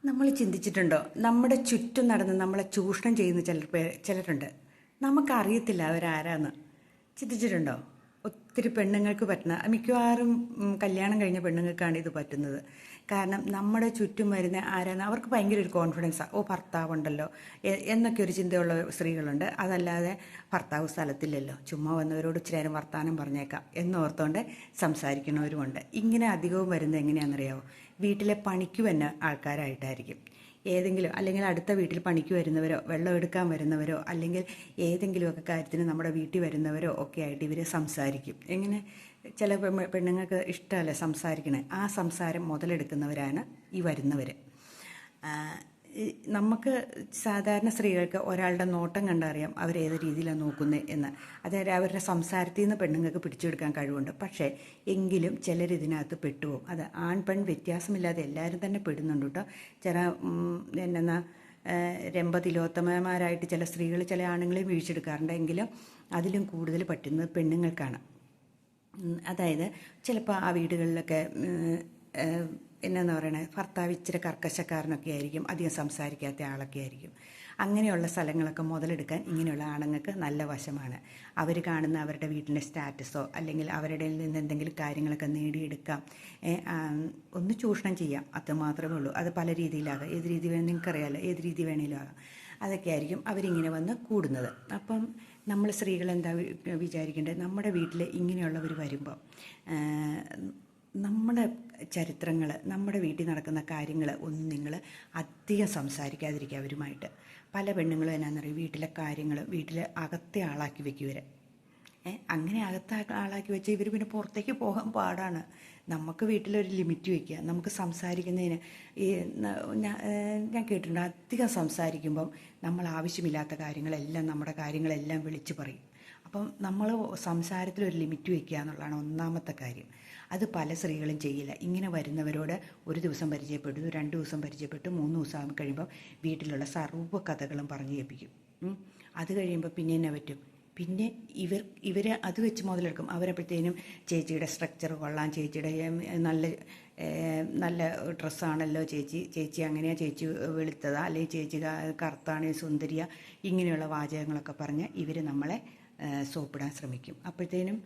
നമ്മൾ ചിന്തിച്ചിട്ടുണ്ടോ നമ്മുടെ ചുറ്റും നടന്ന് നമ്മളെ ചൂഷണം ചെയ്യുന്ന ചിലരുണ്ട്. നമുക്കറിയത്തില്ല അവരാരാന്ന്. ചിന്തിച്ചിട്ടുണ്ടോ? ഒത്തിരി പെണ്ണുങ്ങൾക്ക് പറ്റുന്ന മിക്കവാറും കല്യാണം കഴിഞ്ഞ പെണ്ണുങ്ങൾക്കാണ് ഇത് പറ്റുന്നത്. കാരണം നമ്മുടെ ചുറ്റും വരുന്ന ആരാന്ന് അവർക്ക് ഭയങ്കര ഒരു കോൺഫിഡൻസാണ്. ഓ, ഭർത്താവുണ്ടല്ലോ എന്നൊക്കെ ഒരു ചിന്തയുള്ള സ്ത്രീകളുണ്ട്. അതല്ലാതെ ഭർത്താവ് സ്ഥലത്തില്ലല്ലോ, ചുമ്മാ വന്നവരോട് ഇച്ചിരി നേരം വർത്തമാനം പറഞ്ഞേക്കാം എന്നോർത്തുകൊണ്ട് സംസാരിക്കുന്നവരുമുണ്ട്. ഇങ്ങനെ അധികവും വരുന്നത് എങ്ങനെയാണെന്നറിയാമോ? വീട്ടിലെ പണിക്ക് തന്നെ ആൾക്കാരായിട്ടായിരിക്കും. ഏതെങ്കിലും അല്ലെങ്കിൽ അടുത്ത വീട്ടിൽ പണിക്ക് വരുന്നവരോ വെള്ളം എടുക്കാൻ വരുന്നവരോ അല്ലെങ്കിൽ ഏതെങ്കിലുമൊക്കെ കാര്യത്തിന് നമ്മുടെ വീട്ടിൽ വരുന്നവരോ ഒക്കെ ആയിട്ട് ഇവർ സംസാരിക്കും. എങ്ങനെ ചില പെണ്ണുങ്ങൾക്ക് ഇഷ്ടമല്ല സംസാരിക്കണേ. ആ സംസാരം മുതലെടുക്കുന്നവരാണ് ഈ വരുന്നവർ. നമുക്ക് സാധാരണ സ്ത്രീകൾക്ക് ഒരാളുടെ നോട്ടം കണ്ടറിയാം അവരേത് രീതിയിലാണ് നോക്കുന്നത് എന്ന്. അതായത് അവരുടെ സംസാരത്തിൽ നിന്ന് പെണ്ണുങ്ങൾക്ക് പിടിച്ചെടുക്കാൻ കഴിവുണ്ട്. പക്ഷേ എങ്കിലും ചിലരിതിനകത്ത് പെട്ടുപോകും. അത് ആൺ പെൺ വ്യത്യാസമില്ലാതെ എല്ലാവരും തന്നെ പെടുന്നുണ്ട് കേട്ടോ. ചില എന്നാ രംഭതിലോത്തമമാരായിട്ട് ചില സ്ത്രീകൾ ചില ആണുങ്ങളെയും വീഴ്ചെടുക്കാറുണ്ട്. എങ്കിലും അതിലും കൂടുതൽ പറ്റുന്നത് പെണ്ണുങ്ങൾക്കാണ്. അതായത് ചിലപ്പോൾ ആ വീടുകളിലൊക്കെ എന്നാന്ന് പറയണത് ഭർത്താവ് ഇച്ചിരി കർക്കശക്കാരനൊക്കെ ആയിരിക്കും, അധികം സംസാരിക്കാത്ത ആളൊക്കെ ആയിരിക്കും. അങ്ങനെയുള്ള സ്ഥലങ്ങളൊക്കെ മുതലെടുക്കാൻ ഇങ്ങനെയുള്ള ആണുങ്ങൾക്ക് നല്ല വശമാണ്. അവർ കാണുന്ന അവരുടെ വീട്ടിലെ സ്റ്റാറ്റസോ അല്ലെങ്കിൽ അവരുടെ നിന്ന് എന്തെങ്കിലും കാര്യങ്ങളൊക്കെ നേടിയെടുക്കാം, ഒന്ന് ചൂഷണം ചെയ്യാം, അതുമാത്രമേ ഉള്ളൂ. അത് പല രീതിയിലാകാം. ഏത് രീതി വേണം നിങ്ങൾക്കറിയാമല്ലോ, ഏത് രീതി വേണേലും ആകാം. അതൊക്കെ ആയിരിക്കും അവരിങ്ങനെ വന്ന് കൂടുന്നത്. അപ്പം നമ്മൾ സ്ത്രീകൾ എന്താ വിചാരിക്കേണ്ടത്? നമ്മുടെ വീട്ടിൽ ഇങ്ങനെയുള്ളവർ വരുമ്പോൾ നമ്മുടെ ചരിത്രങ്ങൾ, നമ്മുടെ വീട്ടിൽ നടക്കുന്ന കാര്യങ്ങൾ ഒന്നും നിങ്ങൾ അധികം സംസാരിക്കാതിരിക്കുക അവരുമായിട്ട്. പല പെണ്ണുങ്ങളും എന്നാണെന്നറിയും, വീട്ടിലെ കാര്യങ്ങൾ വീട്ടിൽ അകത്തെ ആളാക്കി വെക്കും ഇവർ. അങ്ങനെ അകത്തെ ആളാക്കി വെച്ച് ഇവർ പിന്നെ പുറത്തേക്ക് പോകാൻ പാടാണ്. നമുക്ക് വീട്ടിലൊരു ലിമിറ്റ് വയ്ക്കുക. നമുക്ക് സംസാരിക്കുന്നതിന് ഈ ഞാൻ കേട്ടിട്ടുണ്ട്, അധികം സംസാരിക്കുമ്പം നമ്മൾ ആവശ്യമില്ലാത്ത കാര്യങ്ങളെല്ലാം നമ്മുടെ കാര്യങ്ങളെല്ലാം വിളിച്ചു പറയും. അപ്പം നമ്മൾ സംസാരത്തിലൊരു ലിമിറ്റ് വയ്ക്കുക എന്നുള്ളതാണ് ഒന്നാമത്തെ കാര്യം. അത് പല സ്ത്രീകളും ചെയ്യില്ല. ഇങ്ങനെ വരുന്നവരോട് ഒരു ദിവസം പരിചയപ്പെട്ടു, 2 ദിവസം പരിചയപ്പെട്ടു, 3 ദിവസം കഴിയുമ്പോൾ വീട്ടിലുള്ള സർവ്വ കഥകളും പറഞ്ഞു കേൾപ്പിക്കും. അത് കഴിയുമ്പോൾ പിന്നെ എന്നാ പറ്റും? പിന്നെ ഇവർ അത് വെച്ച് മുതലെടുക്കും. അവരപ്പോഴത്തേനും ചേച്ചിയുടെ സ്ട്രക്ചർ കൊള്ളാം, ചേച്ചിയുടെ നല്ല നല്ല ഡ്രസ്സാണല്ലോ ചേച്ചി അങ്ങനെയാണ്, ചേച്ചി വെളുത്തതാ, അല്ലെങ്കിൽ ചേച്ചി കറുത്താണ്, സുന്ദരിയ, ഇങ്ങനെയുള്ള വാചകങ്ങളൊക്കെ പറഞ്ഞ് ഇവർ നമ്മളെ സോപ്പിടാൻ ശ്രമിക്കും. അപ്പോഴത്തേനും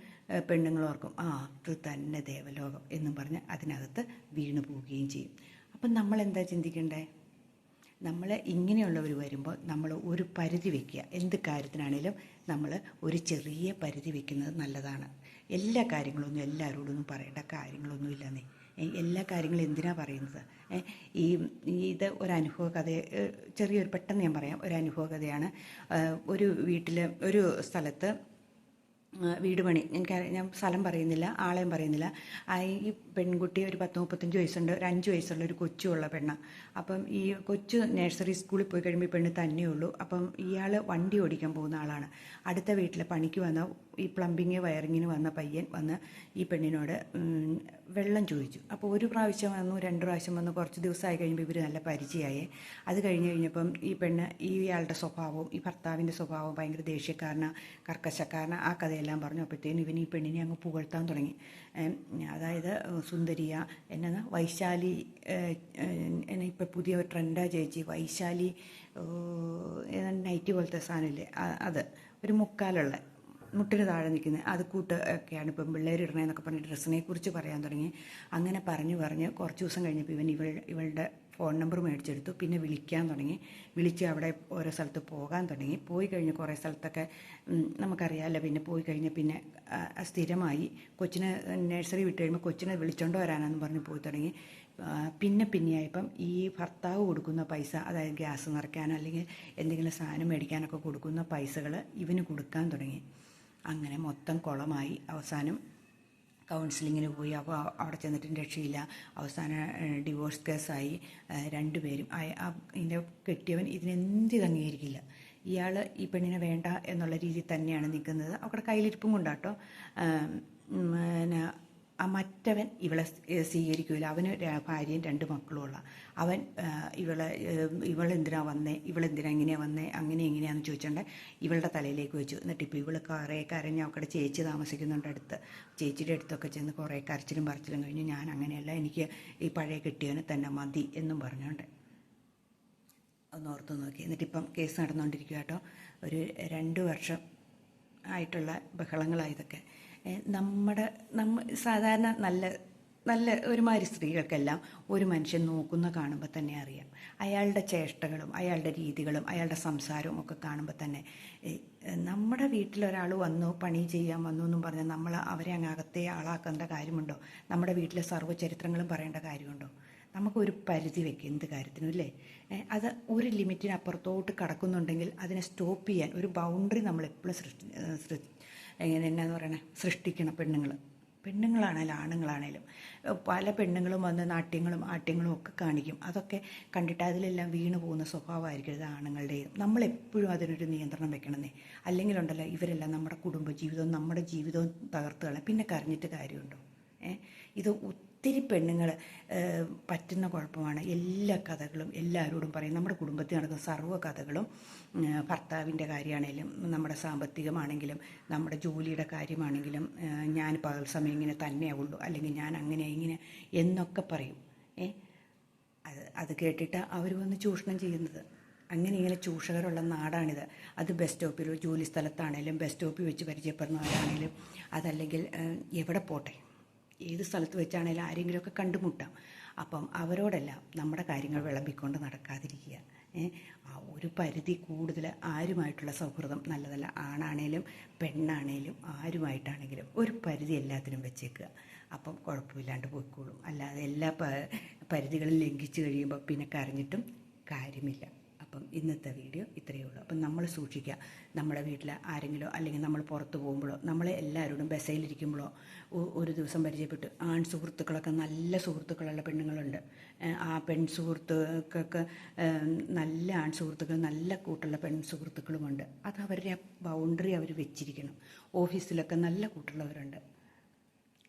പെണ്ണുങ്ങൾ ഓർക്കും, അത് തന്നെ ദേവലോകം എന്നും പറഞ്ഞ് അതിനകത്ത് വീണു പോവുകയും ചെയ്യും. അപ്പം നമ്മളെന്താ ചിന്തിക്കണ്ടേ? നമ്മൾ ഇങ്ങനെയുള്ളവർ വരുമ്പോൾ നമ്മൾ ഒരു പരിധി വയ്ക്കുക. എന്ത് കാര്യത്തിനാണേലും നമ്മൾ ഒരു ചെറിയ പരിധി വയ്ക്കുന്നത് നല്ലതാണ്. എല്ലാ കാര്യങ്ങളൊന്നും എല്ലാവരോടൊന്നും പറയേണ്ട കാര്യങ്ങളൊന്നും ഇല്ലെന്നേ. എല്ലാ കാര്യങ്ങളും എന്തിനാണ് പറയുന്നത്? ഇത് ഒരു അനുഭവ കഥ, ചെറിയൊരു പെട്ടെന്ന് ഞാൻ പറയാം. ഒരു അനുഭവ കഥയാണ്. ഒരു വീട്ടിൽ ഒരു സ്ഥലത്ത് വീട് പണി, ഞാൻ സ്ഥലം പറയുന്നില്ല, ആളെയും പറയുന്നില്ല. ഈ പെൺകുട്ടി ഒരു 10-35 വയസ്സുണ്ട്, ഒരു 5 വയസ്സുള്ള ഒരു കൊച്ചുള്ള പെണ്ണാണ്. അപ്പം ഈ കൊച്ചു നഴ്സറി സ്കൂളിൽ പോയി കഴിയുമ്പോൾ ഈ പെണ്ണ് തന്നെയുള്ളൂ. അപ്പം ഇയാൾ വണ്ടി ഓടിക്കാൻ പോകുന്ന ആളാണ്. അടുത്ത വീട്ടിലെ പണിക്ക് വന്ന ഈ പ്ലംബിങ് വയറിങ്ങിന് വന്ന പയ്യൻ വന്ന് ഈ പെണ്ണിനോട് വെള്ളം ചോദിച്ചു. അപ്പോൾ ഒരു പ്രാവശ്യം വന്നു, 2 പ്രാവശ്യം വന്നു, കുറച്ച് ദിവസമായി കഴിയുമ്പോൾ ഇവർ നല്ല പരിചയമായി. അത് കഴിഞ്ഞപ്പം ഈ പെണ്ണ് ഇയാളുടെ സ്വഭാവവും ഈ ഭർത്താവിൻ്റെ സ്വഭാവവും ഭയങ്കര ദേഷ്യക്കാരനാണ്, കർക്കശക്കാരനാണ്, ആ കഥയെല്ലാം പറഞ്ഞു. അപ്പോഴത്തേനും ഇവൻ ഈ പെണ്ണിനെ അങ്ങ് പുകഴ്ത്താൻ തുടങ്ങി. അതായത് സുന്ദരിയ, എന്നാ വൈശാലി, എന്നെ ഇപ്പം പുതിയ ട്രെൻഡാണ് ചേച്ചി, വൈശാലി നൈറ്റി പോലത്തെ സാധനമില്ലേ, അത് ഒരു മുക്കാലുള്ള മുട്ടിന് താഴെ നിൽക്കുന്നത്, അത് കൂട്ട് ഒക്കെയാണ് ഇപ്പം പിള്ളേർ ഇടണേന്നൊക്കെ പറഞ്ഞ് ഡ്രസ്സിനെ കുറിച്ച് പറയാൻ തുടങ്ങി. അങ്ങനെ പറഞ്ഞ് കുറച്ച് ദിവസം കഴിഞ്ഞപ്പോൾ ഇവളുടെ ഫോൺ നമ്പർ മേടിച്ചെടുത്തു. പിന്നെ വിളിക്കാൻ തുടങ്ങി. വിളിച്ച് അവിടെ ഓരോ സ്ഥലത്ത് പോകാൻ തുടങ്ങി. പോയി കഴിഞ്ഞ് കുറേ സ്ഥലത്തൊക്കെ നമുക്കറിയാമല്ലോ. പിന്നെ പോയി കഴിഞ്ഞ് പിന്നെ സ്ഥിരമായി. കൊച്ചിനെ നഴ്സറി വിട്ട് കഴിയുമ്പോൾ കൊച്ചിനെ വിളിച്ചോണ്ട് വരാനെന്ന് പറഞ്ഞ് പോയി തുടങ്ങി. പിന്നെയായപ്പം ഈ ഭർത്താവ് കൊടുക്കുന്ന പൈസ, അതായത് ഗ്യാസ് നിറയ്ക്കാനോ അല്ലെങ്കിൽ എന്തെങ്കിലും സാധനം മേടിക്കാനൊക്കെ കൊടുക്കുന്ന പൈസകൾ ഇവന് കൊടുക്കാൻ തുടങ്ങി. അങ്ങനെ മൊത്തം കുളമായി. അവസാനം കൗൺസിലിങ്ങിന് പോയി. അപ്പോൾ അവിടെ ചെന്നിട്ടും രക്ഷയില്ല. അവസാനം ഡിവോഴ്സ് കേസായി. 2 പേരും. ഇതിൻ്റെ കെട്ടിയവൻ ഇതിനെന്ത് അംഗീകരിക്കില്ല. ഇയാൾ ഈ പെണ്ണിനെ വേണ്ട എന്നുള്ള രീതിയിൽ തന്നെയാണ് നിൽക്കുന്നത്. അവിടെ കയ്യിലിരിപ്പും കൊണ്ടാട്ടോ. പിന്നെ മറ്റവൻ ഇവളെ സ്വീകരിക്കില്ല. അവന് ഭാര്യയും 2 മക്കളുമുള്ള അവൻ ഇവളെന്തിനാ വന്നേ, ഇവളെന്തിനാ ഇങ്ങനെയാണ് വന്നേ, അങ്ങനെ എങ്ങനെയാണെന്ന് ചോദിച്ചുകൊണ്ട് ഇവളുടെ തലയിലേക്ക് വെച്ചു. എന്നിട്ട് ഇപ്പോൾ ഇവൾ കുറേ കരഞ്ഞ് അവക്കടെ ചേച്ചി താമസിക്കുന്നുണ്ട് അടുത്ത്. ചേച്ചിയുടെ അടുത്തൊക്കെ ചെന്ന് കുറേ കരച്ചിലും പറച്ചിലും കഴിഞ്ഞ്, ഞാൻ അങ്ങനെയല്ല, എനിക്ക് ഈ പഴയ കെട്ടിയവന് തന്നെ മതി എന്നും പറഞ്ഞുകൊണ്ട് ഒന്ന് ഓർത്ത് നോക്കി. എന്നിട്ടിപ്പം കേസ് നടന്നുകൊണ്ടിരിക്കുക കേട്ടോ. ഒരു 2 വർഷം ആയിട്ടുള്ള ബഹളങ്ങളായതൊക്കെ. സാധാരണ നല്ല നല്ല ഒരുമാതിരി സ്ത്രീകൾക്കെല്ലാം ഒരു മനുഷ്യൻ നോക്കുന്ന കാണുമ്പോൾ തന്നെ അറിയാം. അയാളുടെ ചേഷ്ടകളും അയാളുടെ രീതികളും അയാളുടെ സംസാരവും ഒക്കെ കാണുമ്പോൾ തന്നെ നമ്മുടെ വീട്ടിലൊരാൾ വന്നു പണി ചെയ്യാൻ വന്നു എന്നും പറഞ്ഞാൽ നമ്മൾ അവരെ അങ്ങ് അകത്തെ ആളാക്കേണ്ട കാര്യമുണ്ടോ? നമ്മുടെ വീട്ടിലെ സർവ്വചരിത്രങ്ങളും പറയേണ്ട കാര്യമുണ്ടോ? നമുക്കൊരു പരിധി വെക്കും എന്ത് കാര്യത്തിനും, ഇല്ലേ? അത് ഒരു ലിമിറ്റിനപ്പുറത്തോട്ട് കടക്കുന്നുണ്ടെങ്കിൽ അതിനെ സ്റ്റോപ്പ് ചെയ്യാൻ ഒരു ബൗണ്ടറി നമ്മൾ എപ്പോഴും എന്നാന്ന് പറയണേ സൃഷ്ടിക്കണം. പെണ്ണുങ്ങളാണേലും ആണുങ്ങളാണേലും പല പെണ്ണുങ്ങളും വന്ന് നാട്യങ്ങളും ആട്യങ്ങളും ഒക്കെ കാണിക്കും. അതൊക്കെ കണ്ടിട്ട് അതിലെല്ലാം വീണു പോകുന്ന സ്വഭാവമായിരിക്കരുത് ആണുങ്ങളുടെയും. നമ്മളെപ്പോഴും അതിനൊരു നിയന്ത്രണം വെക്കണമെന്നേ. അല്ലെങ്കിലുണ്ടല്ലോ ഇവരെല്ലാം നമ്മുടെ കുടുംബജീവിതവും നമ്മുടെ ജീവിതവും തകർത്ത് കളയും. പിന്നെ കരഞ്ഞിട്ട് കാര്യമുണ്ടോ? ഇത് ഒത്തിരി പെണ്ണുങ്ങൾ പറ്റുന്ന കുഴപ്പമാണ്. എല്ലാ കഥകളും എല്ലാവരോടും പറയും. നമ്മുടെ കുടുംബത്തിൽ നടക്കുന്ന സർവ്വ കഥകളും ഭർത്താവിൻ്റെ കാര്യമാണെങ്കിലും നമ്മുടെ സാമ്പത്തികമാണെങ്കിലും നമ്മുടെ ജോലിയുടെ കാര്യമാണെങ്കിലും ഞാൻ പകൽ സമയം ഇങ്ങനെ തന്നെയാവുള്ളൂ, അല്ലെങ്കിൽ ഞാൻ അങ്ങനെ ഇങ്ങനെ എന്നൊക്കെ പറയും. അത് കേട്ടിട്ട് അവർ വന്ന് ചൂഷണം ചെയ്യുന്നത്. ഇങ്ങനെ ചൂഷകരുള്ള നാടാണിത്. അത് ബസ് സ്റ്റോപ്പിൽ ജോലി സ്ഥലത്താണേലും ബസ് സ്റ്റോപ്പിൽ വെച്ച് പരിചയപ്പെടുന്നവരാണേലും അതല്ലെങ്കിൽ എവിടെ പോട്ടെ ഏത് സ്ഥലത്ത് വെച്ചാണേലും ആരെങ്കിലുമൊക്കെ കണ്ടുമുട്ടാം. അപ്പം അവരോടെല്ലാം നമ്മുടെ കാര്യങ്ങൾ വിളമ്പിക്കൊണ്ട് നടക്കാതിരിക്കുക. ഒരു പരിധി കൂടുതൽ ആരുമായിട്ടുള്ള സൗഹൃദം നല്ലതല്ല. ആണാണേലും പെണ്ണാണേലും ആരുമായിട്ടാണെങ്കിലും ഒരു പരിധി എല്ലാത്തിനും വെച്ചേക്കുക. അപ്പം കുഴപ്പമില്ലാണ്ട് പോയിക്കോളും. അല്ലാതെ എല്ലാ പരിധികളും ലംഘിച്ച് കഴിയുമ്പോൾ പിന്നെ കരഞ്ഞിട്ടും കാര്യമില്ല. അപ്പം ഇന്നത്തെ വീഡിയോ ഇത്രയേ ഉള്ളൂ. അപ്പം നമ്മൾ സൂക്ഷിക്കുക. നമ്മുടെ വീട്ടിൽ ആരെങ്കിലോ അല്ലെങ്കിൽ നമ്മൾ പുറത്ത് പോകുമ്പോഴോ നമ്മളെ എല്ലാവരോടും ബസ്സിലിരിക്കുമ്പോഴോ ഒരു ദിവസം പരിചയപ്പെട്ട് ആൺ സുഹൃത്തുക്കളൊക്കെ നല്ല സുഹൃത്തുക്കളുള്ള പെണ്ണുങ്ങളുണ്ട്. ആ പെൺ സുഹൃത്തുക്കൾക്ക് നല്ല ആൺ സുഹൃത്തുക്കൾ നല്ല കൂട്ടുള്ള പെൺ സുഹൃത്തുക്കളുമുണ്ട്. അത് അവരുടെ ബൗണ്ടറി അവർ വെച്ചിരിക്കണം. ഓഫീസിലൊക്കെ നല്ല കൂട്ടുള്ളവരുണ്ട്.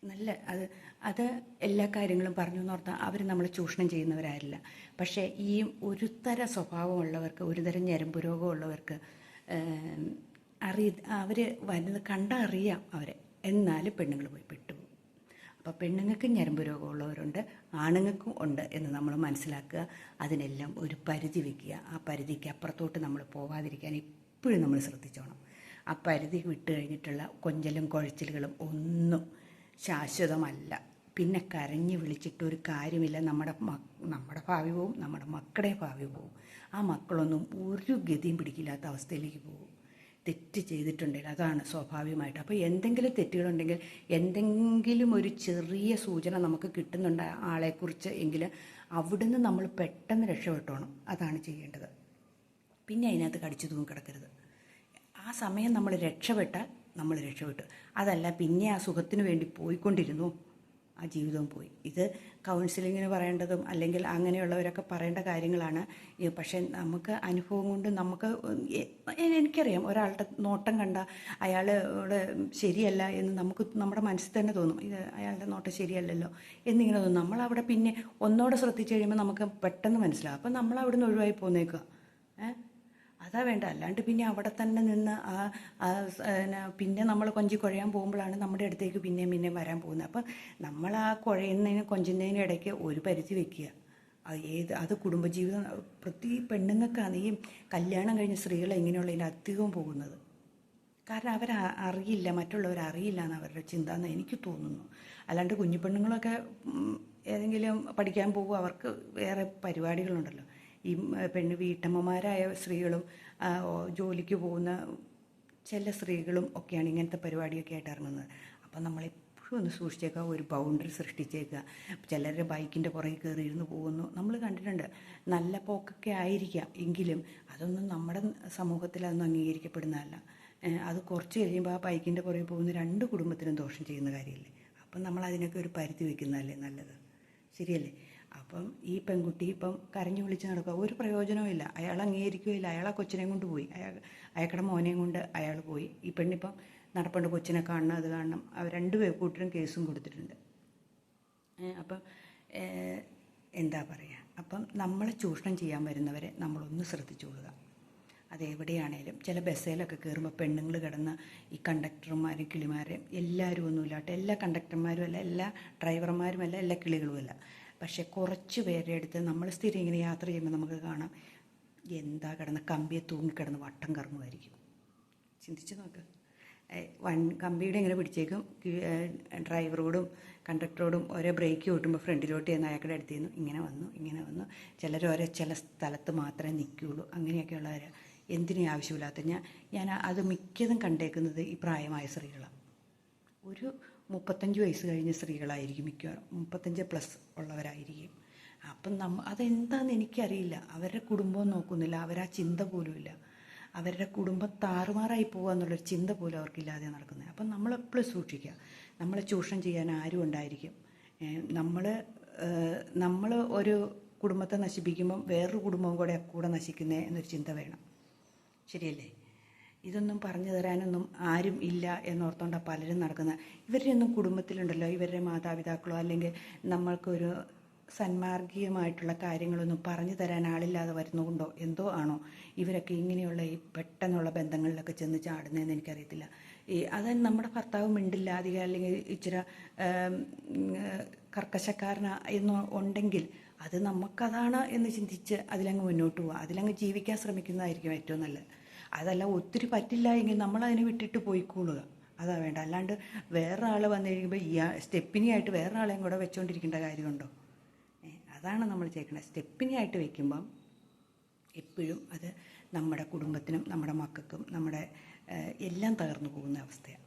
അത് എല്ലാ കാര്യങ്ങളും പറഞ്ഞു എന്ന് പറഞ്ഞാൽ അവർ നമ്മളെ ചൂഷണം ചെയ്യുന്നവരാരില്ല. പക്ഷേ ഈ ഒരു തരം സ്വഭാവമുള്ളവർക്ക്, ഒരു തരം ഞരമ്പ് രോഗമുള്ളവർക്ക് അവർ വരുന്നത് കണ്ടറിയാം അവരെ. എന്നാലും പെണ്ണുങ്ങൾ പോയി പെട്ടുപോകും. അപ്പോൾ പെണ്ണുങ്ങൾക്ക് ഞരമ്പ് രോഗമുള്ളവരുണ്ട്, ആണുങ്ങൾക്കും ഉണ്ട് എന്ന് നമ്മൾ മനസ്സിലാക്കുക. അതിനെല്ലാം ഒരു പരിധി വയ്ക്കുക. ആ പരിധിക്ക് അപ്പുറത്തോട്ട് നമ്മൾ പോകാതിരിക്കാൻ എപ്പോഴും നമ്മൾ ശ്രദ്ധിച്ചോണം. ആ പരിധി വിട്ട് കഴിഞ്ഞിട്ടുള്ള കൊഞ്ചലും കുഴച്ചിലുകളും ഒന്നും ശാശ്വതമല്ല. പിന്നെ കരഞ്ഞ് വിളിച്ചിട്ടൊരു കാര്യമില്ല. നമ്മുടെ ഭാവി പോവും, നമ്മുടെ മക്കളുടെ ഭാവി പോവും. ആ മക്കളൊന്നും ഒരു ഗതിയും പിടിക്കില്ലാത്ത അവസ്ഥയിലേക്ക് പോകും. തെറ്റ് ചെയ്തിട്ടുണ്ടെങ്കിൽ അതാണ് സ്വാഭാവികമായിട്ട്. അപ്പോൾ എന്തെങ്കിലും തെറ്റുകളുണ്ടെങ്കിൽ എന്തെങ്കിലും ഒരു ചെറിയ സൂചന നമുക്ക് കിട്ടുന്നുണ്ട് ആളെക്കുറിച്ച് എങ്കിൽ അവിടുന്ന് നമ്മൾ പെട്ടെന്ന് രക്ഷപ്പെട്ടോണം. അതാണ് ചെയ്യേണ്ടത്. പിന്നെ അതിനകത്ത് കടിച്ചു തൂങ്ങി കിടക്കരുത്. ആ സമയം നമ്മൾ രക്ഷപ്പെട്ടാൽ നമ്മൾ രക്ഷപ്പെട്ടു. അതല്ല പിന്നെ ആ സുഖത്തിന് വേണ്ടി പോയിക്കൊണ്ടിരുന്നു, ആ ജീവിതവും പോയി. ഇത് കൗൺസിലിങ്ങിന് പറയേണ്ടതും അല്ലെങ്കിൽ അങ്ങനെയുള്ളവരൊക്കെ പറയേണ്ട കാര്യങ്ങളാണ്. പക്ഷേ നമുക്ക് അനുഭവം കൊണ്ട് എനിക്കറിയാം ഒരാളുടെ നോട്ടം കണ്ട അയാളോട് ശരിയല്ല എന്ന് നമ്മുടെ മനസ്സിൽ തന്നെ തോന്നും. ഇത് അയാളുടെ നോട്ടം ശരിയല്ലല്ലോ എന്നിങ്ങനെ തോന്നും. നമ്മളവിടെ പിന്നെ ഒന്നോടെ ശ്രദ്ധിച്ച് കഴിയുമ്പോൾ നമുക്ക് പെട്ടെന്ന് മനസ്സിലാവും. അപ്പം നമ്മൾ അവിടെ നിന്ന് ഒഴിവായി പോന്നേക്കുക. അതാ വേണ്ട. അല്ലാണ്ട് പിന്നെ അവിടെ തന്നെ നിന്ന് പിന്നെ നമ്മൾ കൊഞ്ചി കുഴയാൻ പോകുമ്പോഴാണ് നമ്മുടെ അടുത്തേക്ക് പിന്നെയും വരാൻ പോകുന്നത്. അപ്പം നമ്മൾ ആ കുഴയുന്നതിനും കൊഞ്ചുന്നതിനും ഇടയ്ക്ക് ഒരു പരിധി വെക്കുക. അത് കുടുംബജീവിതം പെണ്ണുങ്ങൾക്കാണ് ഈ കല്യാണം കഴിഞ്ഞ സ്ത്രീകൾ ഇങ്ങനെയുള്ളതിന് അധികവും പോകുന്നത്. കാരണം അറിയില്ല, മറ്റുള്ളവർ അറിയില്ല എന്ന് അവരുടെ ചിന്ത എന്ന് എനിക്ക് തോന്നുന്നു. അല്ലാണ്ട് കുഞ്ഞു പെണ്ണുങ്ങളൊക്കെ ഏതെങ്കിലും പഠിക്കാൻ പോകും, അവർക്ക് വേറെ പരിപാടികളുണ്ടല്ലോ. ഈ വീട്ടമ്മമാരായ സ്ത്രീകളും ജോലിക്ക് പോകുന്ന ചില സ്ത്രീകളും ഒക്കെയാണ് ഇങ്ങനത്തെ പരിപാടിയൊക്കെ ആയിട്ട് ഇറങ്ങുന്നത്. അപ്പം നമ്മളെപ്പോഴും ഒന്ന് സൂക്ഷിച്ചേക്കുക, ഒരു ബൗണ്ടറി സൃഷ്ടിച്ചേക്കുക. ചിലരുടെ ബൈക്കിൻ്റെ പുറകെ കയറി ഇരുന്ന് പോകുന്നു, നമ്മൾ കണ്ടിട്ടുണ്ട്. നല്ല പോക്കൊക്കെ ആയിരിക്കാം, എങ്കിലും അതൊന്നും നമ്മുടെ സമൂഹത്തിൽ അതൊന്നും അംഗീകരിക്കപ്പെടുന്നതല്ല. അത് കുറച്ച് കഴിയുമ്പോൾ ആ ബൈക്കിൻ്റെ പുറകെ പോകുന്ന 2 കുടുംബത്തിനും ദോഷം ചെയ്യുന്ന കാര്യമില്ലേ. അപ്പം നമ്മൾ അതിനൊക്കെ ഒരു പരിധി വയ്ക്കുന്നതല്ലേ നല്ലത്, ശരിയല്ലേ? അപ്പം ഈ പെൺകുട്ടി ഇപ്പം കരഞ്ഞു വിളിച്ച് നടക്കുക, ഒരു പ്രയോജനവും ഇല്ല. അയാൾ അംഗീകരിക്കുകയില്ല. അയാളെ കൊച്ചിനെയും കൊണ്ട് പോയി, അയാളുടെ മോനെയും കൊണ്ട് അയാൾ പോയി. ഈ പെണ്ണിപ്പം നടപ്പുണ്ട്, കൊച്ചിനെ കാണണം, അത് കാണണം. അവർ 2 കൂട്ടരും കേസും കൊടുത്തിട്ടുണ്ട്. അപ്പം എന്താ പറയുക, അപ്പം നമ്മളെ ചൂഷണം ചെയ്യാൻ വരുന്നവരെ നമ്മളൊന്ന് ശ്രദ്ധിച്ചുകൊള്ളുക. അതെവിടെയാണേലും ചില ബസ്സിലൊക്കെ കയറുമ്പോൾ പെണ്ണുങ്ങൾ കിടന്ന് ഈ കണ്ടക്ടർമാരും കിളിമാരെയും എല്ലാവരും ഒന്നുമില്ലാട്ടെ, എല്ലാ കണ്ടക്ടർമാരും അല്ല, എല്ലാ ഡ്രൈവർമാരുമല്ല, എല്ലാ കിളികളുമല്ല. പക്ഷേ കുറച്ച് പേരുടെ അടുത്ത് നമ്മൾ സ്ഥിരം ഇങ്ങനെ യാത്ര ചെയ്യുമ്പോൾ നമുക്ക് കാണാം എന്താ കിടന്ന് കമ്പിയെ തൂങ്ങിക്കിടന്ന് വട്ടം കറങ്ങുമായിരിക്കും. ചിന്തിച്ച് നോക്ക്. കമ്പിയുടെ ഇങ്ങനെ പിടിച്ചേക്കും, ഡ്രൈവറോടും കണ്ടക്ടറോടും ഓരോ ബ്രേക്ക് കൂട്ടുമ്പോൾ ഫ്രണ്ടിലോട്ട് ചെന്ന് അയാളുടെ അടുത്ത് നിന്ന് ഇങ്ങനെ വന്നു. ചിലർ ഓരോ ചില സ്ഥലത്ത് മാത്രമേ നിൽക്കുകയുള്ളൂ. അങ്ങനെയൊക്കെയുള്ളവർ എന്തിനും ആവശ്യമില്ലാത്ത ഞാൻ അത് മിക്കതും കണ്ടേക്കുന്നത് ഈ പ്രായമായ സ്ത്രീകളാണ്. ഒരു 35 വയസ്സ് കഴിഞ്ഞ സ്ത്രീകളായിരിക്കും മിക്കവാറും, 35+ ഉള്ളവരായിരിക്കും. അപ്പം അതെന്താണെന്ന് എനിക്കറിയില്ല. അവരുടെ കുടുംബം നോക്കുന്നില്ല, അവരാ ചിന്ത പോലുമില്ല. അവരുടെ കുടുംബം താറുമാറായി പോകുക എന്നുള്ളൊരു ചിന്ത പോലും അവർക്കില്ലാതെ നടക്കുന്നത്. അപ്പം നമ്മളെപ്പോഴും സൂക്ഷിക്കുക. നമ്മളെ ചൂഷണം ചെയ്യാൻ ആരും ഉണ്ടായിരിക്കും. നമ്മൾ ഒരു കുടുംബത്തെ നശിപ്പിക്കുമ്പം വേറൊരു കുടുംബവും കൂടെ നശിക്കുന്നേ എന്നൊരു ചിന്ത വേണം. ശരിയല്ലേ? ഇതൊന്നും പറഞ്ഞു തരാനൊന്നും ആരും ഇല്ല എന്നോർത്തോണ്ടാണ് പലരും നടക്കുന്നത്. ഇവരുടെ ഒന്നും കുടുംബത്തിലുണ്ടല്ലോ, ഇവരുടെ മാതാപിതാക്കളോ അല്ലെങ്കിൽ നമ്മൾക്കൊരു സന്മാർഗീയമായിട്ടുള്ള കാര്യങ്ങളൊന്നും പറഞ്ഞു തരാൻ ആളില്ലാതെ വരുന്നതുകൊണ്ടോ എന്തോ ആണോ ഇവരൊക്കെ ഇങ്ങനെയുള്ള ഈ പെട്ടെന്നുള്ള ബന്ധങ്ങളിലൊക്കെ ചെന്ന് ചാടുന്നതെന്ന് എനിക്കറിയത്തില്ല. അത് നമ്മുടെ ഭർത്താവ് മിണ്ടില്ല അധികം, അല്ലെങ്കിൽ ഇച്ചിരി കർക്കശക്കാരന എന്ന് ഉണ്ടെങ്കിൽ അത് നമുക്കതാണ് എന്ന് ചിന്തിച്ച് അതിലങ്ങ് മുന്നോട്ട് പോവുക, അതിലങ്ങ് ജീവിക്കാൻ ശ്രമിക്കുന്നതായിരിക്കും ഏറ്റവും നല്ലത്. അതല്ല ഒത്തിരി പറ്റില്ല എങ്കിൽ നമ്മളതിനെ വിട്ടിട്ട് പോയിക്കൊള്ളുക, അതാ വേണ്ട. അല്ലാണ്ട് വേറൊരാൾ വന്നു കഴിയുമ്പോൾ സ്റ്റെപ്പിനിയായിട്ട് വേറൊരാളെയും കൂടെ വെച്ചുകൊണ്ടിരിക്കേണ്ട കാര്യമുണ്ടോ? അതാണ് നമ്മൾ ചെയ്യണത്. സ്റ്റെപ്പിനായിട്ട് വയ്ക്കുമ്പം എപ്പോഴും അത് നമ്മുടെ കുടുംബത്തിനും നമ്മുടെ മക്കൾക്കും നമ്മുടെ എല്ലാം തകർന്നു പോകുന്ന അവസ്ഥയാണ്.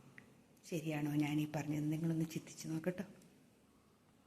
ശരിയാണോ ഞാനീ പറഞ്ഞത്? നിങ്ങളൊന്ന് ചിന്തിച്ച് നോക്കട്ടോ.